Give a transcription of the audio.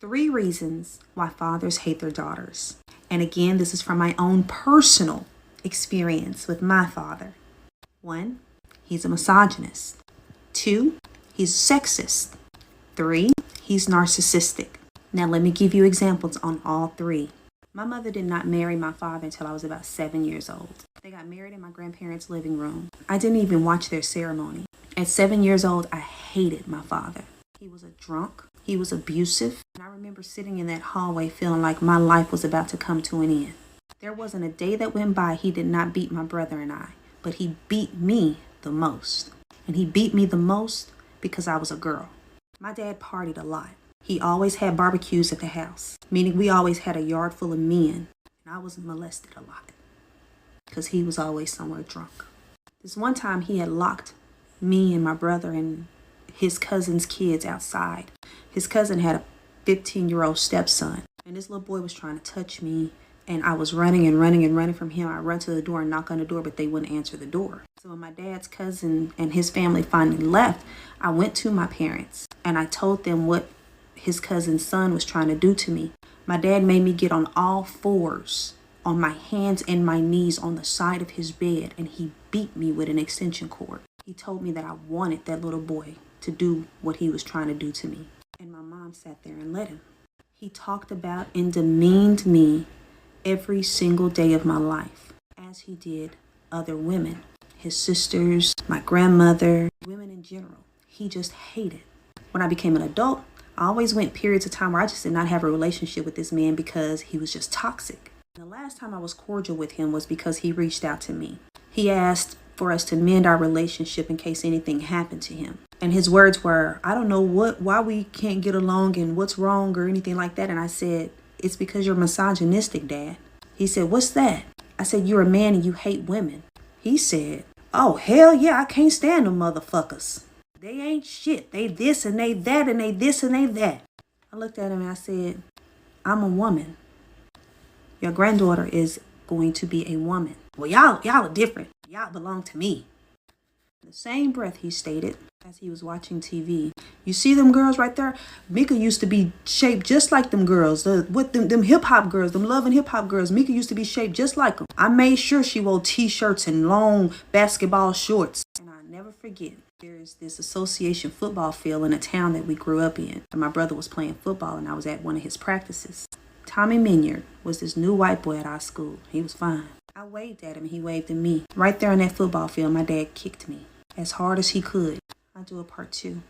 3 reasons why fathers hate their daughters. And again, this is from my own personal experience with my father. 1, he's a misogynist. 2, he's sexist. 3, he's narcissistic. Now let me give you examples on all 3. My mother did not marry my father until I was about 7 years old. They got married in my grandparents' living room. I didn't even watch their ceremony. At 7 years old, I hated my father. He was a drunk. He was abusive. And I remember sitting in that hallway feeling like my life was about to come to an end. There wasn't a day that went by he did not beat my brother and I, but he beat me the most. And he beat me the most because I was a girl. My dad partied a lot. He always had barbecues at the house, meaning we always had a yard full of men. And I was molested a lot because he was always somewhere drunk. This one time he had locked me and my brother and his cousin's kids outside. His cousin had a 15-year-old stepson, and this little boy was trying to touch me, and I was running from him. I run to the door and knock on the door, but they wouldn't answer the door. So when my dad's cousin and his family finally left, I went to my parents and I told them what his cousin's son was trying to do to me. My dad made me get on all 4s, on my hands and my knees on the side of his bed, and he beat me with an extension cord. He told me that I wanted that little boy to do what he was trying to do to me. And my mom sat there and let him. He talked about and demeaned me every single day of my life, as he did other women, his sisters, my grandmother, women in general. He just hated. When I became an adult, I always went periods of time where I just did not have a relationship with this man because he was just toxic. The last time I was cordial with him was because he reached out to me. He asked for us to mend our relationship in case anything happened to him. And his words were, I don't know why we can't get along and what's wrong or anything like that. And I said, it's because you're misogynistic, Dad. He said, what's that? I said, you're a man and you hate women. He said, oh, hell yeah, I can't stand them motherfuckers. They ain't shit. They this and they that and they this and they that. I looked at him and I said, I'm a woman. Your granddaughter is going to be a woman. Well, y'all are different. Y'all belong to me. In the same breath, he stated, as he was watching TV, you see them girls right there? Mika used to be shaped just like them girls. Them hip-hop girls, them loving hip-hop girls. Mika used to be shaped just like them. I made sure she wore t-shirts and long basketball shorts. And I'll never forget, there's this association football field in a town that we grew up in. And my brother was playing football and I was at one of his practices. Tommy Minyard was this new white boy at our school. He was fine. I waved at him and he waved at me. Right there on that football field, my dad kicked me as hard as he could. I'll do a part 2.